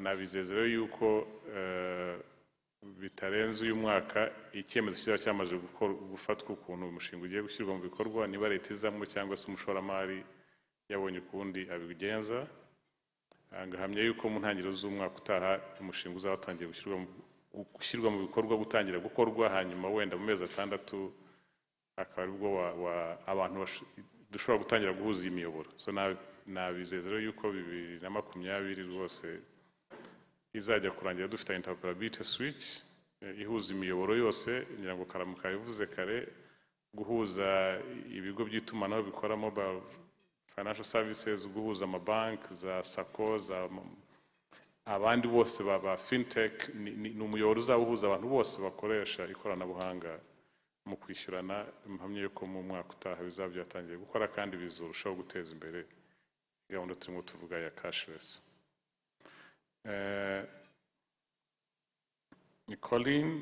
nabizeza rero yuko bitarenze uyu mwaka icyemezo kizaba cyamaze gufatwa ukuntu umushinga ugiye gushyirwa mu bikorwa, niba leta izamo cyangwa se umushoramari yabonye ukundi abigenza. Ngahamya yuko mu ntangiriro z'umwaka utaha umushinga uzaba watangiye gushyirwa mu bikorwa, gutangira gukorwa, hanyuma wenda mu mezi 6 akaba aribwo abantu dushobora gutangira guhuza imiyoboro. So nabizeza rero yuko 2020 rwose izajya kurangira dufite interoperability switch ihuza imiyoboro yose. ngira ngo Karamuka yavuze kare, guhuza ibigo by'itumanaho bikora mobile financial services, guhuza amabanki za sako za abandi bose ba fintech. ni umuyoboro uzawuhuza abantu bose bakoresha ikoranabuhanga mu kwishyurana. Mpamye yuko mu mwaka utaha bizaba byatangiye gukora kandi bizurushaho guteza imbere gahunda turimo tuvuga ya cashless. Colin,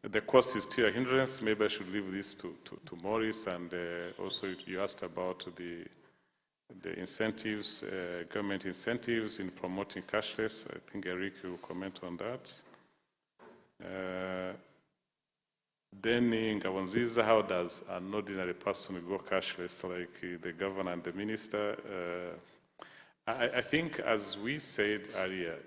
the cost is still a hindrance. Maybe I should leave this to Maurice. And also you asked about the incentives, government incentives in promoting cashless. I think Eric will comment on that. Then in Ngabonziza, how does an ordinary person go cashless like the governor and the minister? I think, as we said earlier,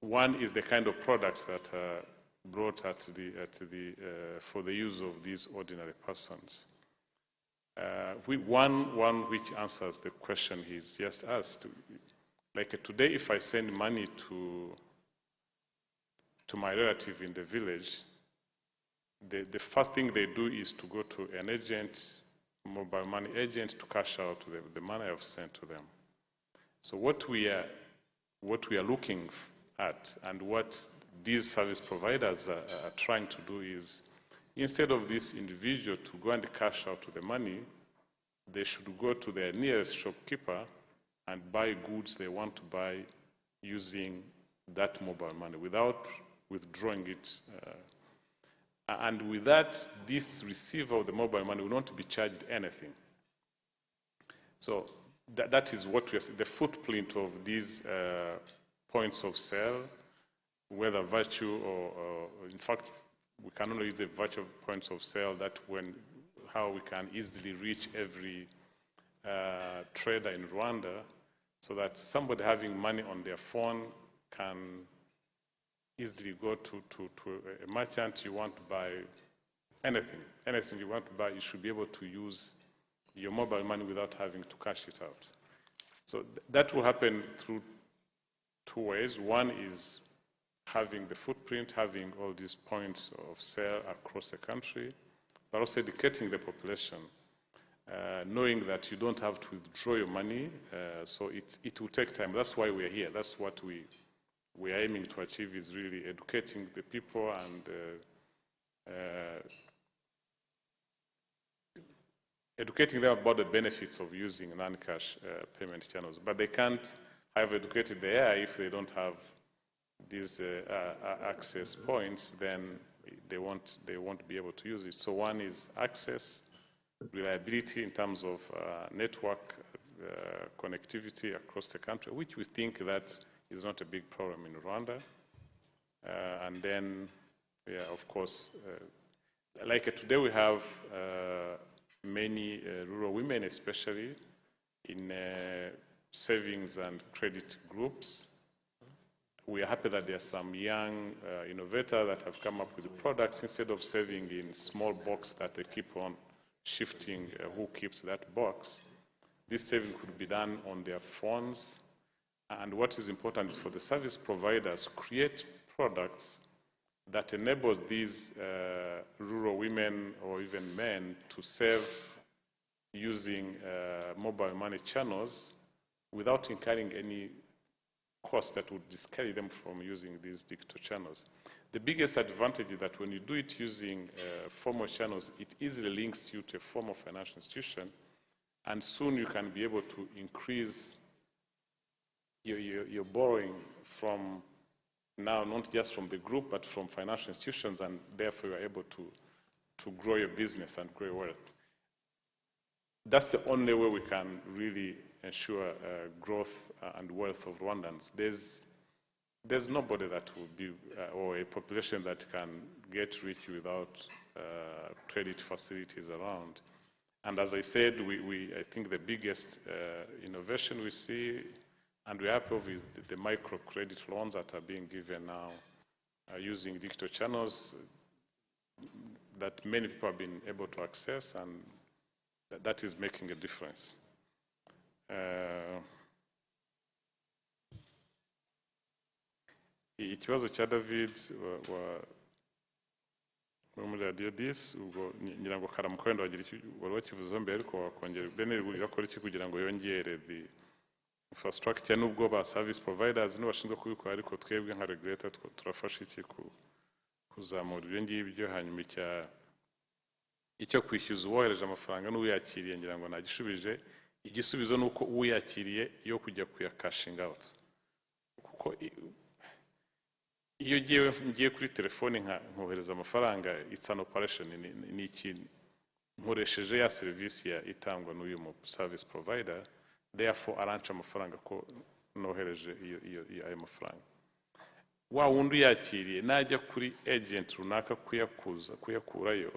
one is the kind of products that are brought for the use of these ordinary persons. One which answers the question he's just asked. Like today, if I send money to my relative in the village, the first thing they do is to go to an agent, mobile money agent, to cash out the money I've sent to them. So what we are looking at, and what these service providers are trying to do, is instead of this individual to go and cash out the money, they should go to their nearest shopkeeper and buy goods they want to buy using that mobile money without withdrawing it. And with that, this receiver of the mobile money will not be charged anything. So that is what we are saying, the footprint of these points of sale, whether virtual or in fact, we can only use the virtual points of sale, how we can easily reach every trader in Rwanda, so that somebody having money on their phone can easily go to a merchant. You want to buy anything you want to buy, you should be able to use your mobile money without having to cash it out. So that will happen through 2 ways. One is having the footprint, having all these points of sale across the country, but also educating the population, knowing that you don't have to withdraw your money, so it will take time. That's why we are here. That's what we are aiming to achieve, is really educating the people and educating them about the benefits of using non-cash payment channels. But they can't have educated the AI if they don't have these access points. Then they won't be able to use it. So one is access, reliability in terms of network connectivity across the country, which we think that is not a big problem in Rwanda. And then, yeah, of course, like today we have many rural women, especially in savings and credit groups. We are happy that there are some young innovators that have come up with products. Instead of saving in small box that they keep on shifting who keeps that box, this savings could be done on their phones. And what is important is for the service providers create products that enable these rural women or even men to save using mobile money channels without incurring any cost that would discourage them from using these digital channels. The biggest advantage is that when you do it using formal channels, it easily links you to a formal financial institution, and soon you can be able to increase your borrowing from now, not just from the group, but from financial institutions, and therefore you are able to grow your business and grow your wealth. that's the only way we can really ensure growth and wealth of Rwandans. There's nobody that will be, or a population that can get rich without credit facilities around. And as I said, I think the biggest innovation we see, and we're happy of, is the microcredit loans that are being given now using digital channels that many people have been able to access, and that is making a difference. Ikibazo cya David muri radio dis ubwo ngira ngo karamuko wenda wagira icyo wari wakivuzeho mbere ariko wakongera bene gakora iki kugira ngo yongere the infrastructure n'ubwo ba service providers n'abashinzwe kubikora, ariko twebwe nka regulator turafasha iki kuzamura ibyo ngibyo. Hanyuma icyo kwishyuza uwohereje amafaranga n'uyakiriye ngira ngo nagishubije. Igisubizo ni uko uyakiriye yo kujya kuya cashing out, kuko iyo ngiye kuri telefone nkohereza amafaranga, it's an operation, ni ikintu nkoresheje ya service itangwa n'uyu mu service provider, therefore aranca amafaranga ko nohereje ayo mafaranga. Wa wundi yakiriye najya kuri agent runaka kuyakurayo,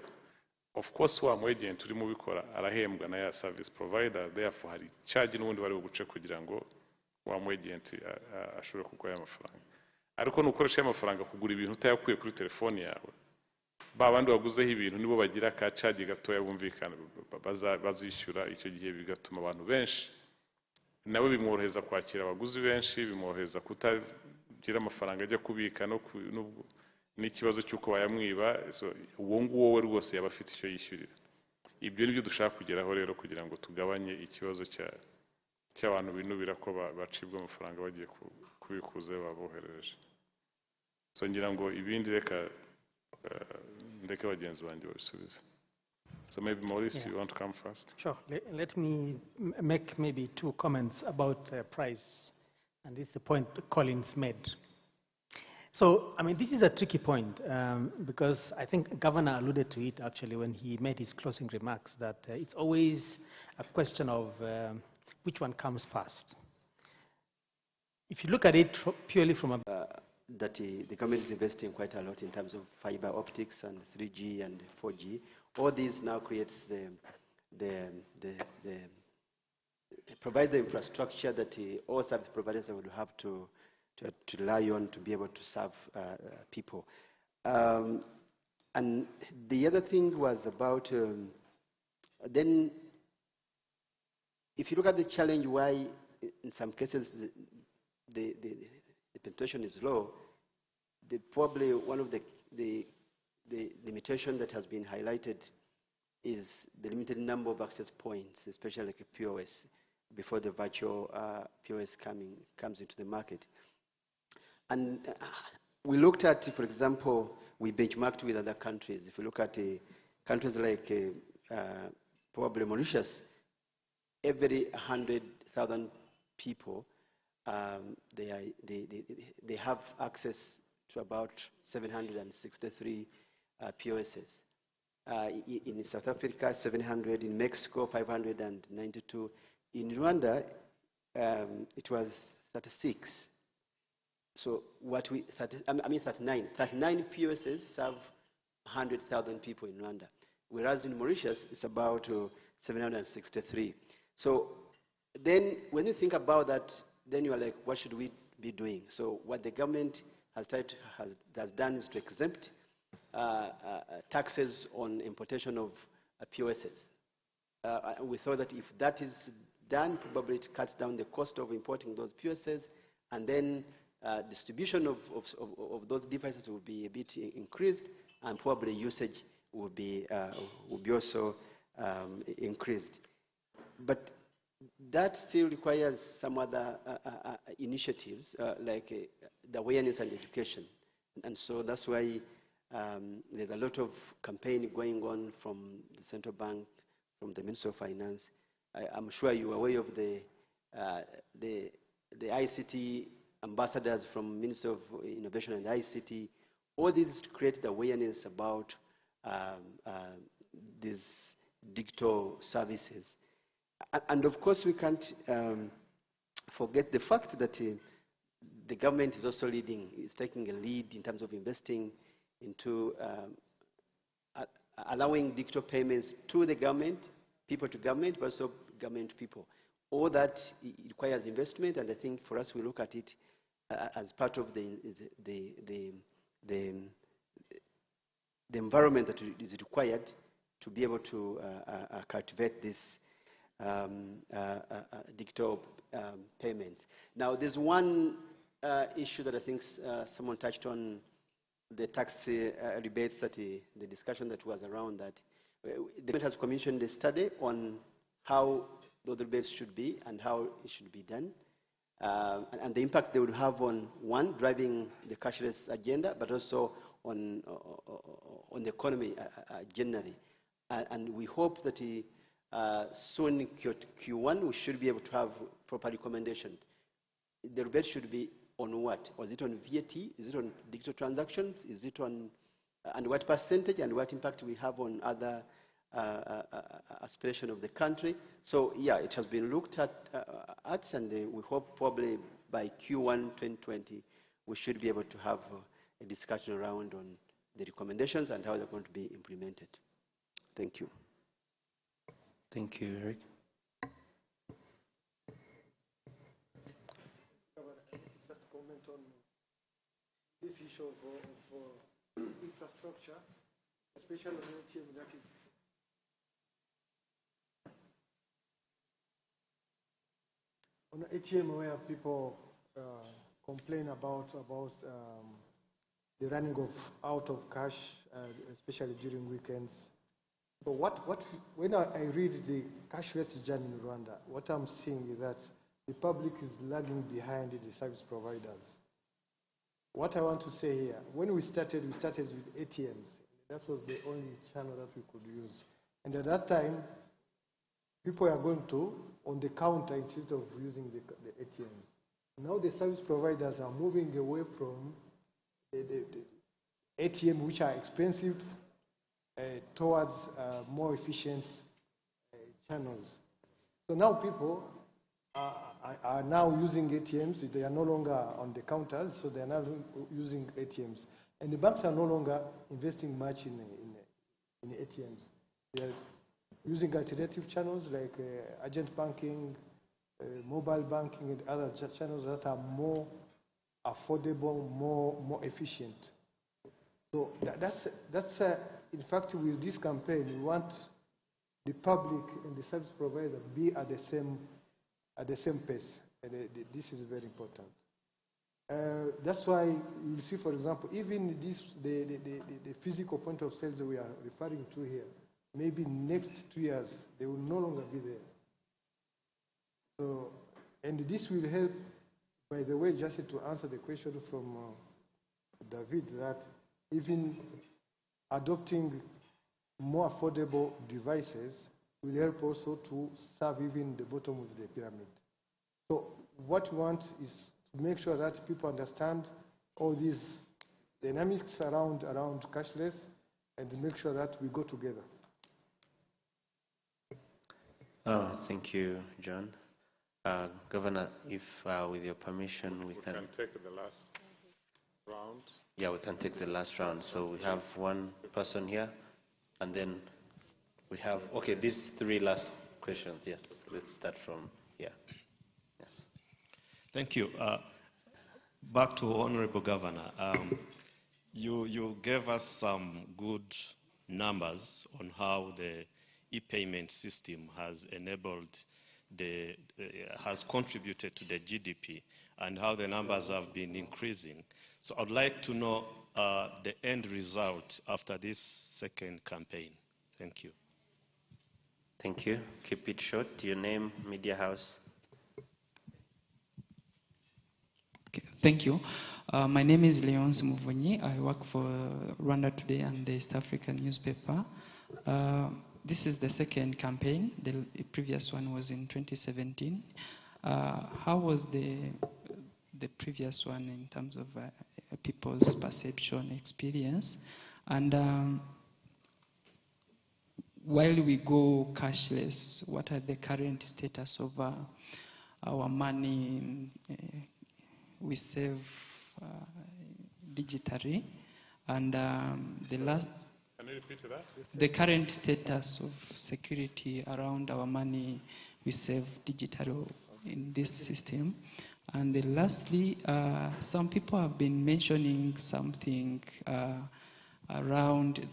of course wa mu agent uri mu bikora arahembwa na ya service provider, therefore hari charge n'ubundi bari buguce kugira ngo wa mu agent ashobore kuguha amafaranga. Ariko nukoresha amafaranga kugura ibintu utayakuye kuri telefone yawe, babandi waguzeho ibintu nibo bagira ka charge gatoya bumvikana bazishyura. Icyo gihe bigatuma abantu benshi, nawe bimworoheza kwakira abaguzi benshi, bimworoheza kutagira amafaranga ajya kubika n'ikibazo cy'uko bayamwiba. Uwo nguwo we rwose yaba afite icyo yishyurira. Ibyo nibyo dushaka kugeraho rero kugira ngo tugabanye ikibazo cy'abantu binubira ko bacibwa amafaranga bagiye kubikuza baboherereje. So ngira ngo ibindi ndeke bagenzi banjye babisubize. So maybe Maurice, you want to come first? Sure. Let me make maybe 2 comments about price, and this is the point Collins made. So, I mean, this is a tricky point because I think Governor alluded to it actually when he made his closing remarks, that it's always a question of which one comes first. If you look at it purely from a... that the government is investing quite a lot in terms of fiber optics and 3G and 4G. All these now creates provide the infrastructure that all service providers would have to rely on to be able to serve people. And the other thing was about, then if you look at the challenge why in some cases the penetration is low, probably one of the limitation that has been highlighted is the limited number of access points, especially like a POS, before the virtual POS comes into the market. And we looked at, for example, we benchmarked with other countries. If you look at countries like probably Mauritius, every 100,000 people, they have access to about 763 POSs. In South Africa, 700. In Mexico, 592. In Rwanda, it was 36. So what 39 POSs serve 100,000 people in Rwanda, whereas in Mauritius, it's about 763. So then when you think about that, then you are like, what should we be doing? So what the government has done is to exempt taxes on importation of POSs. We thought that if that is done, probably it cuts down the cost of importing those POSs, and then distribution of those devices will be a bit increased, and probably usage will be also increased. But that still requires some other initiatives, like the awareness and education. And so that's why there's a lot of campaign going on from the central bank, from the Ministry of Finance. I'm sure you're aware of the ICT ambassadors from Ministry of Innovation and ICT. All this is to create the awareness about these digital services. And of course, we can't forget the fact that the government is also is taking a lead in terms of investing into allowing digital payments to the government, people to government, but also government to people. All that requires investment, and I think for us, we look at it as part of the environment that is required to be able to cultivate this digital payments. Now, there's one issue that I think someone touched on, the tax rebates, that the discussion that was around that. The government has commissioned a study on how those rebates should be and how it should be done, and the impact they would have on, one, driving the cashless agenda, but also on the economy generally. And we hope that soon, Q1, we should be able to have proper recommendations. The rebate should be on what? Was it on VAT? Is it on digital transactions? Is it on, and what percentage and what impact we have on other aspiration of the country? So yeah, it has been looked at, and we hope probably by Q1 2020, we should be able to have a discussion around on the recommendations and how they're going to be implemented. Thank you. Thank you, Eric. Just comment on this issue of infrastructure, especially on ATM, that is on ATM where people complain about the running out of cash, especially during weekends. So when I read the cashless journey in Rwanda, what I'm seeing is that the public is lagging behind the service providers. What I want to say here, when we started with ATMs. That was the only channel that we could use. And at that time, people are going to on the counter instead of using the ATMs. Now the service providers are moving away from the ATM, which are expensive, towards more efficient channels. So now people are now using ATMs. They are no longer on the counters, so they are now using ATMs. And the banks are no longer investing much in ATMs. They are using alternative channels like agent banking, mobile banking, and other channels that are more affordable, more efficient. So that's in fact, with this campaign, we want the public and the service provider be at the same pace, and this is very important. That's why you see, for example, even the physical point of sales that we are referring to here, maybe next 2 years, they will no longer be there. So, and this will help, by the way, just to answer the question from David, that even adopting more affordable devices will help also to serve even the bottom of the pyramid. So what we want is to make sure that people understand all these dynamics around cashless and make sure that we go together. Thank you, John. Governor, if with your permission, we can take the last round. Yeah, we can take the last round. So we have one person here, and then we have, okay, these three last questions. Yes, let's start from here. Yes. Thank you. Back to Honorable Governor. You gave us some good numbers on how the e-payment system has enabled has contributed to the GDP and how the numbers have been increasing. So I'd like to know the end result after this second campaign. Thank you. Thank you. Keep it short. Your name, media house. Okay, thank you. My name is Leonce Muvunyi. I work for Rwanda Today and the East African newspaper. This is the second campaign. The previous one was in 2017. How was the previous one in terms of people's perception, experience? And while we go cashless, what are the current status of our money we save digitally? And the last. Can you repeat that? The current status of security around our money we save digital in this system. And then lastly, some people have been mentioning something around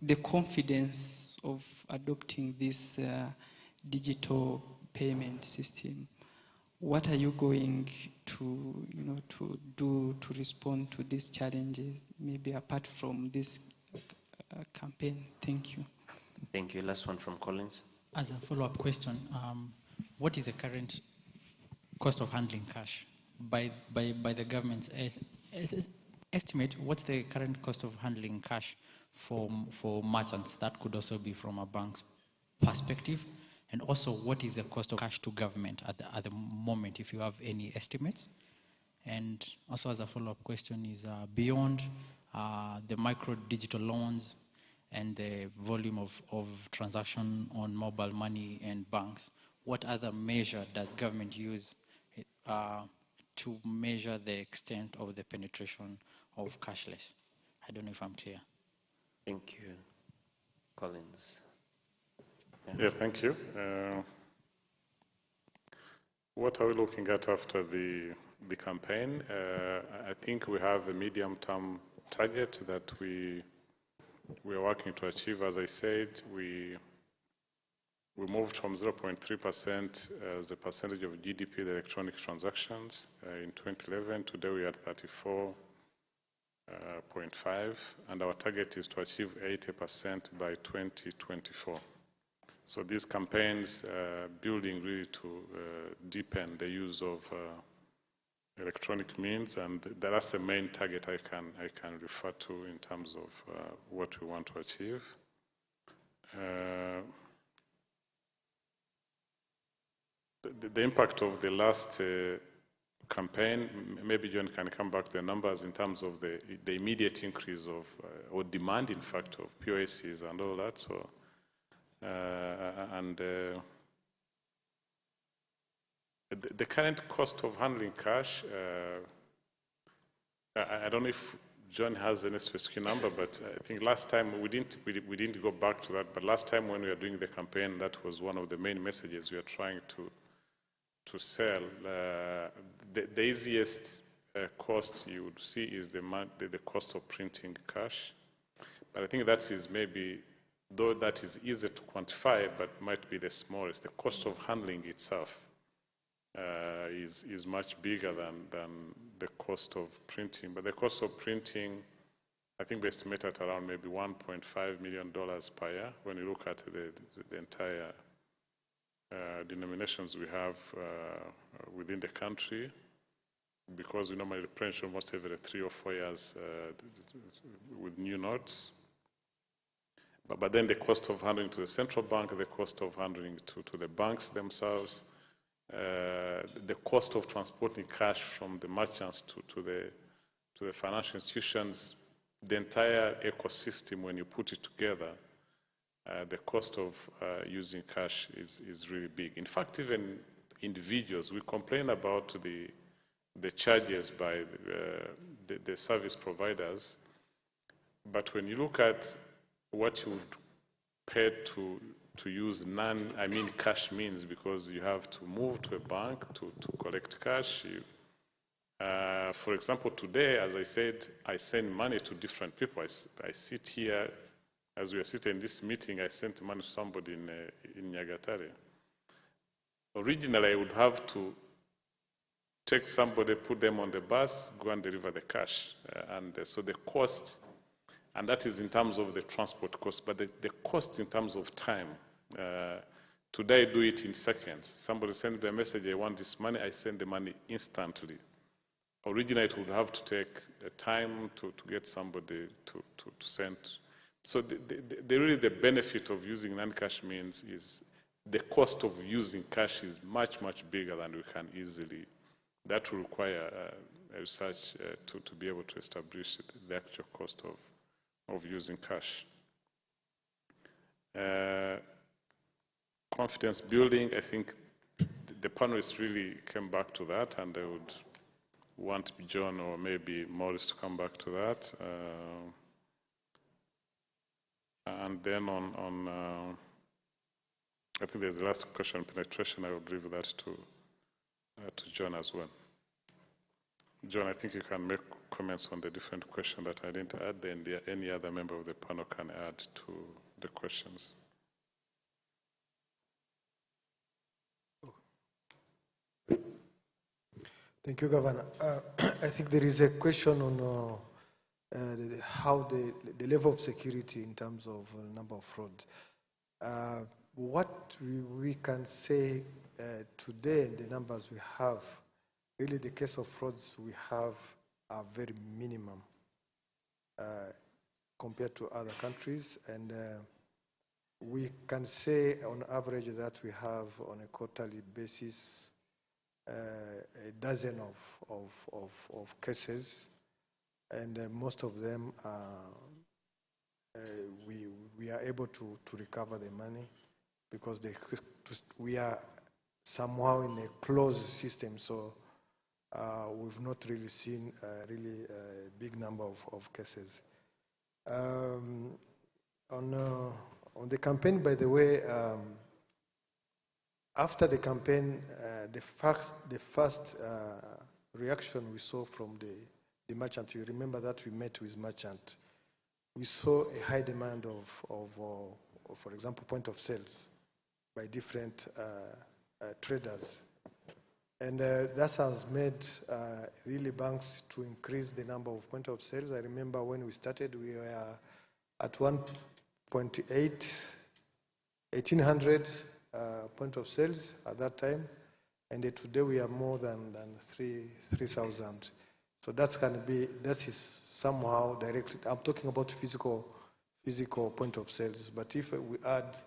the confidence of adopting this digital payment system. What are you going to, to do to respond to these challenges, maybe apart from this campaign? Thank you. Thank you. Last one from Collins. As a follow-up question, what is the current cost of handling cash by the government's estimate? What's the current cost of handling cash for merchants? That could also be from a bank's perspective. And also, what is the cost of cash to government at the moment, if you have any estimates? And also, as a follow-up question, is beyond the micro digital loans and the volume of transaction on mobile money and banks, what other measure does government use to measure the extent of the penetration of cashless? I don't know if I'm clear. Thank you. Collins. Yeah, thank you. What are we looking at after the campaign? I think we have a medium-term target that we are working to achieve. As I said, we moved from 0.3% as a percentage of GDP, the electronic transactions, in 2011. Today we are at 34.5, and our target is to achieve 80% by 2024. So these campaigns building really to deepen the use of electronic means, and that's the main target I can refer to in terms of what we want to achieve. The impact of the last campaign, maybe John can come back to the numbers in terms of the immediate increase of, or demand, in fact, of POSs and all that. So, the current cost of handling cash, I don't know if John has any specific number, but I think last time we didn't go back to that. But last time when we were doing the campaign, that was one of the main messages we are trying to sell. The easiest cost you would see is the cost of printing cash. But I think that is maybe, though that is easy to quantify, but might be the smallest. The cost of handling itself is much bigger than the cost of printing. But the cost of printing, I think we estimate at around maybe $1.5 million per year when you look at the entire denominations we have within the country, because we normally print almost every 3 or 4 years with new notes. But then the cost of handling to the central bank, the cost of handling to the banks themselves, the cost of transporting cash from the merchants to the financial institutions, the entire ecosystem, when you put it together, the cost of using cash is really big. In fact, even individuals, we complain about the charges by the service providers, but when you look at what you would pay to use cash means, because you have to move to a bank to collect cash. For example, today, as I said, I send money to different people. I sit here, as we are sitting in this meeting, I sent money to somebody in Nyagatare. Originally, I would have to take somebody, put them on the bus, go and deliver the cash. So the cost, and that is in terms of the transport cost, but the cost in terms of time, today I do it in seconds. Somebody sends me a message, I want this money, I send the money instantly. Originally, it would have to take time to get somebody to send. So really the benefit of using non-cash means is the cost of using cash is much, much bigger than we can easily. That will require research to be able to establish the actual cost of using cash. Confidence building, I think the panelists really came back to that, and I would want John or maybe Maurice to come back to that. And then on I think there's the last question, penetration. I would leave that to John as well. John, I think you can make comments on the different questions that I didn't add, then any other member of the panel can add to the questions. Thank you, Governor. I think there is a question on how the level of security in terms of number of frauds. What we can say today, the numbers we have, really the case of frauds we have are very minimum compared to other countries, and we can say on average that we have on a quarterly basis a dozen of cases, and most of them we are able to recover the money because we are somehow in a closed system, so we've not really seen really a big number of cases. On the campaign, by the way, after the campaign, the first reaction we saw from the merchant, you remember that we met with merchant, we saw a high demand of for example, point of sales by different traders. And that has made really banks to increase the number of point of sales. I remember when we started, we were at 1,800 point of sales at that time, and today we are more than 3,000. So that is somehow directed. I'm talking about physical point of sales, but if we add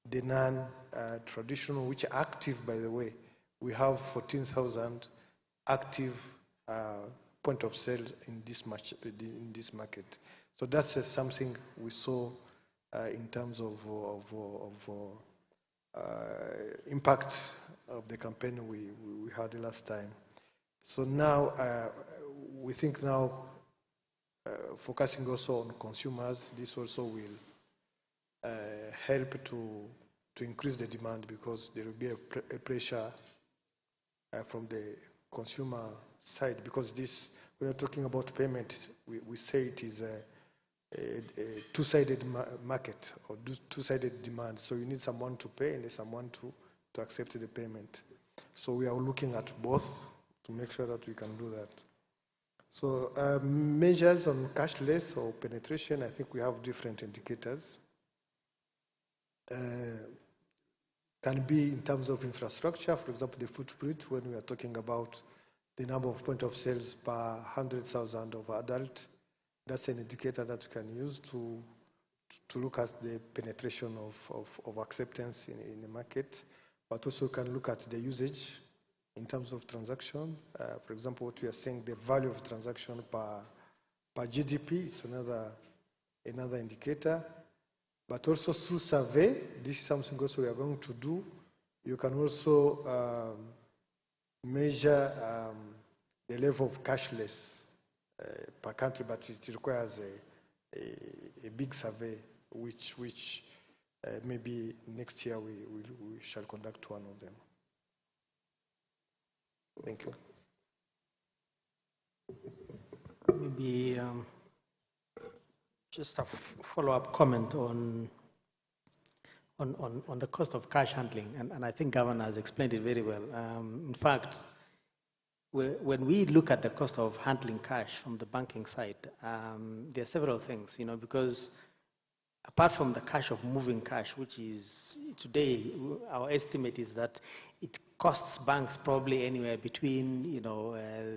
the non-traditional, which are active, by the way, we have 14,000 active point of sale in this market. So that's something we saw in terms of impact of the campaign we had the last time. So now we think now focusing also on consumers, this also will help to increase the demand, because there will be a pressure from the consumer side, because this, when we're talking about payment, we say it is a two-sided market or two-sided demand. So you need someone to pay and someone to accept the payment. So we are looking at both to make sure that we can do that. So measures on cashless or penetration, I think we have different indicators. Can be in terms of infrastructure, for example, the footprint, when we are talking about the number of point of sales per 100,000 of adult. That's an indicator that we can use to look at the penetration of acceptance in the market, but also can look at the usage in terms of transaction. For example, what we are saying, the value of transaction per GDP is another indicator. But also through survey, this is something also we are going to do. You can also measure the level of cashless per country, but it requires a big survey, which maybe next year we shall conduct one of them. Thank you. Maybe just a follow-up comment on the cost of cash handling, and I think Governor has explained it very well. In fact, when we look at the cost of handling cash from the banking side, there are several things, because apart from the cash of moving cash, which is today, our estimate is that it costs banks probably anywhere between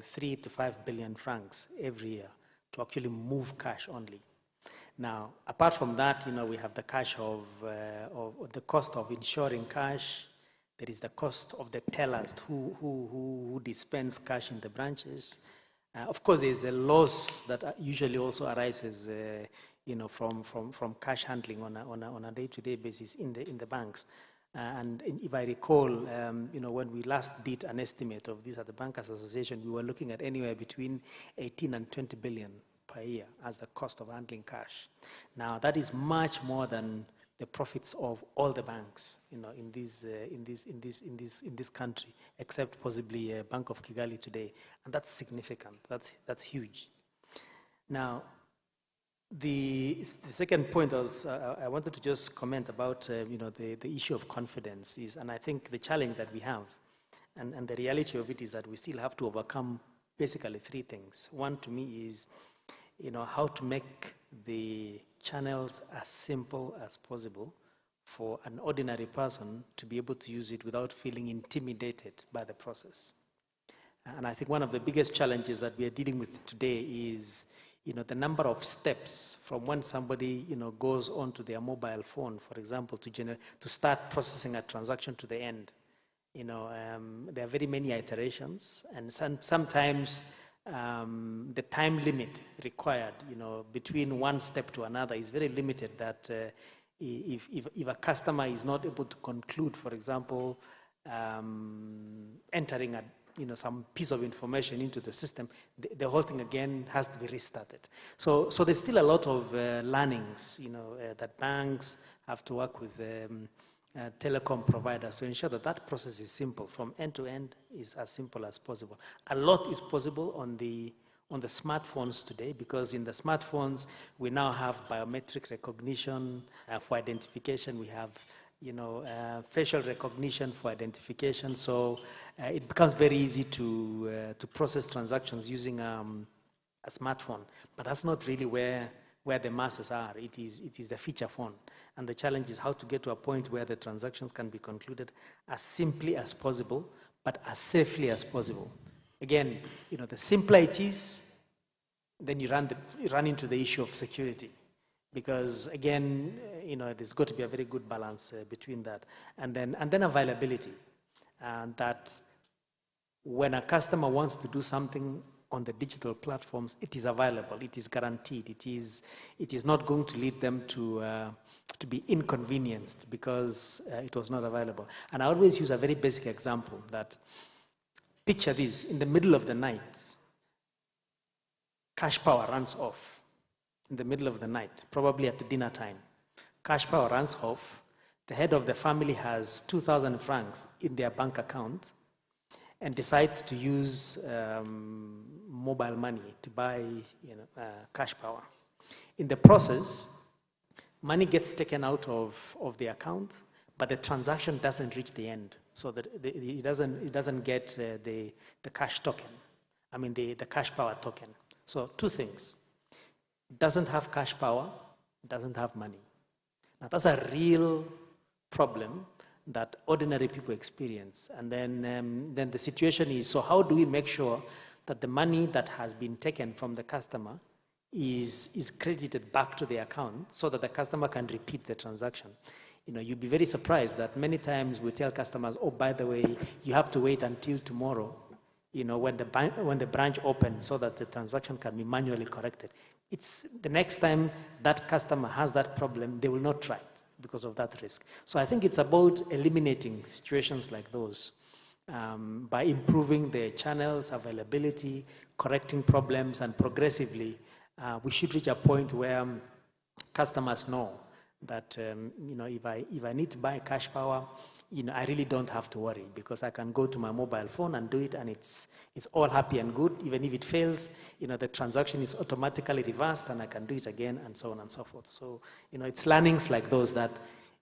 3 to 5 billion francs every year to actually move cash only. Now, apart from that, we have the cash of the cost of insuring cash. There is the cost of the tellers who dispense cash in the branches. Of course, there's a loss that usually also arises, from cash handling on a day-to-day basis in the banks. And if I recall, when we last did an estimate of this at the Bankers Association, we were looking at anywhere between 18 and 20 billion per year as the cost of handling cash. Now, that is much more than the profits of all the banks, in this country, except possibly Bank of Kigali today, and that's significant. That's huge. Now, the second point I wanted to just comment about, the issue of confidence is, and I think the challenge that we have, and the reality of it is that we still have to overcome basically three things. One, to me, is, how to make the channels as simple as possible for an ordinary person to be able to use it without feeling intimidated by the process. And I think one of the biggest challenges that we are dealing with today is, the number of steps from when somebody, goes onto their mobile phone, for example, to start processing a transaction to the end. There are very many iterations, and sometimes the time limit required, between one step to another is very limited. That if a customer is not able to conclude, for example, entering some piece of information into the system, the whole thing again has to be restarted. So there's still a lot of learnings, that banks have to work with telecom providers to ensure that that process is simple, from end to end is as simple as possible. A lot is possible on the smartphones today, because in the smartphones we now have biometric recognition for identification. We have facial recognition for identification. So it becomes very easy to process transactions using a smartphone. But that's not really where the masses are. It is the feature phone. And the challenge is how to get to a point where the transactions can be concluded as simply as possible, but as safely as possible. Again, the simpler it is, then you run into the issue of security. Because again, there's got to be a very good balance between that. And then availability. And that when a customer wants to do something on the digital platforms, it is available, it is guaranteed, it is not going to lead them to be inconvenienced because it was not available. And I always use a very basic example that, picture this, in the middle of the night, cash power runs off. In the middle of the night, probably at dinner time. Cash power runs off. The head of the family has 2,000 francs in their bank account and decides to use mobile money to buy cash power. In the process, money gets taken out of the account, but the transaction doesn't reach the end. So that it doesn't get the cash token. I mean the cash power token. So two things. Doesn't have cash power, doesn't have money. Now that's a real problem that ordinary people experience. And then the situation is, so how do we make sure that the money that has been taken from the customer is credited back to the account so that the customer can repeat the transaction? You'd be very surprised that many times we tell customers, oh, by the way, you have to wait until tomorrow, when the branch opens so that the transaction can be manually corrected. It's the next time that customer has that problem, they will not try it because of that risk. So I think it's about eliminating situations like those by improving the channels, availability, correcting problems, and progressively we should reach a point where customers know that if I need to buy cash power, I really don't have to worry because I can go to my mobile phone and do it, and it's all happy and good. Even if it fails, the transaction is automatically reversed and I can do it again, and so on and so forth. So, it's learnings like those that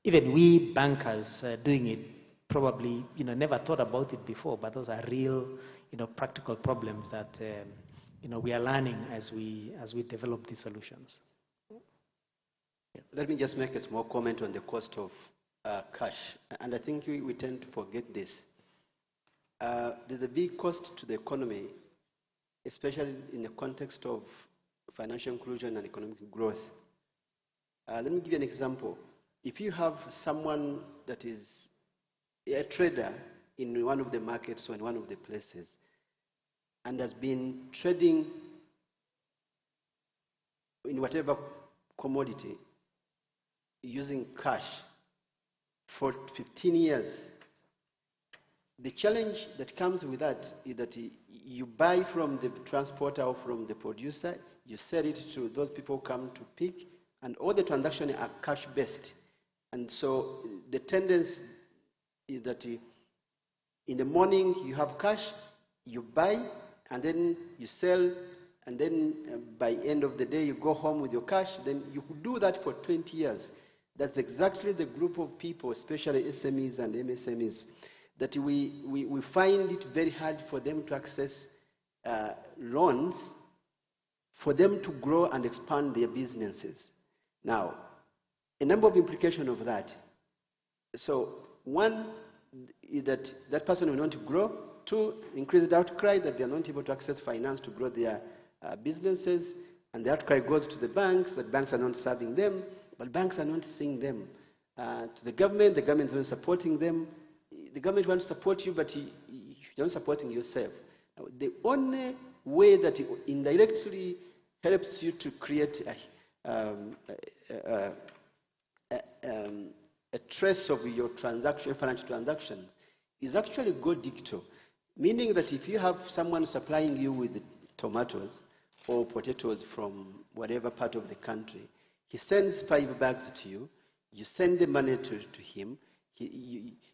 even we bankers doing it probably, never thought about it before, but those are real, practical problems that, we are learning as we develop these solutions. Let me just make a small comment on the cost of cash, and I think we tend to forget this. There's a big cost to the economy, especially in the context of financial inclusion and economic growth. Let me give you an example. If you have someone that is a trader in one of the markets or in one of the places, and has been trading in whatever commodity using cash for 15 years, the challenge that comes with that is that you buy from the transporter or from the producer, you sell it to those people who come to pick, and all the transactions are cash-based. And so the tendency is that in the morning you have cash, you buy, and then you sell, and then by end of the day you go home with your cash. Then you could do that for 20 years. That's exactly the group of people, especially SMEs and MSMEs, that we find it very hard for them to access loans for them to grow and expand their businesses. Now, a number of implications of that. So one is that that person will want to grow. Two, increase the outcry that they are not able to access finance to grow their businesses, and the outcry goes to the banks, that banks are not serving them, but banks are not seeing them. To the government is not supporting them. The government wants to support you, but you're not supporting yourself. Now, the only way that it indirectly helps you to create a trace of your financial transactions is actually go digital. Meaning that if you have someone supplying you with tomatoes or potatoes from whatever part of the country, he sends 5 bags to you, you send the money to him.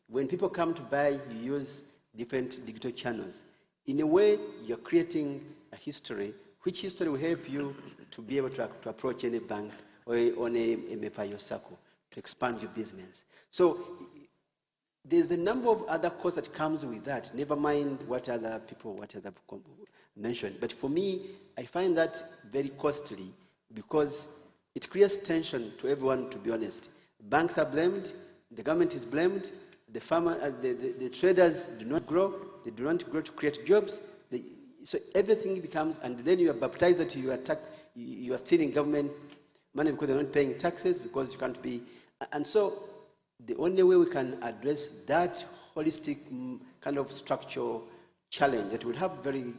When people come to buy, you use different digital channels. In a way, you're creating a history, which history will help you to be able to approach any bank or on a Mepayo circle to expand your business. So there's a number of other costs that comes with that, never mind what other people mentioned. But for me, I find that very costly because it creates tension to everyone, to be honest. Banks are blamed, the government is blamed, the traders do not grow, they do not grow to create jobs. So everything becomes, and then you are baptized that you are stealing government money because they're not paying taxes, because you can't be. And so the only way we can address that holistic kind of structural challenge that will have very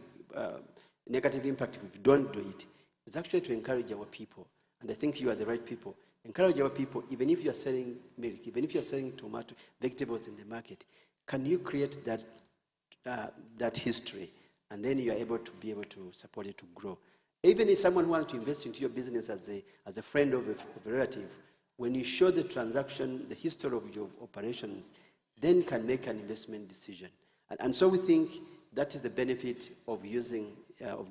negative impact if we don't do it is actually to encourage our people. And I think you are the right people. Encourage our people, even if you're selling milk, even if you're selling tomato, vegetables in the market, can you create that history? And then you are able to support it to grow. Even if someone wants to invest into your business as a friend of a relative, when you show the transaction, the history of your operations, then can make an investment decision. And so we think that is the benefit of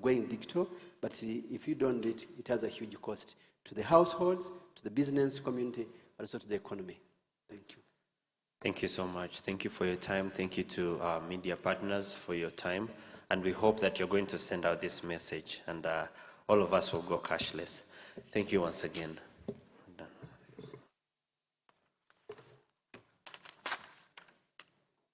going digital, but if you don't do it, it has a huge cost to the households, to the business community, but also to the economy. Thank you. Thank you so much. Thank you for your time. Thank you to our media partners for your time. And we hope that you're going to send out this message, and all of us will go cashless. Thank you once again.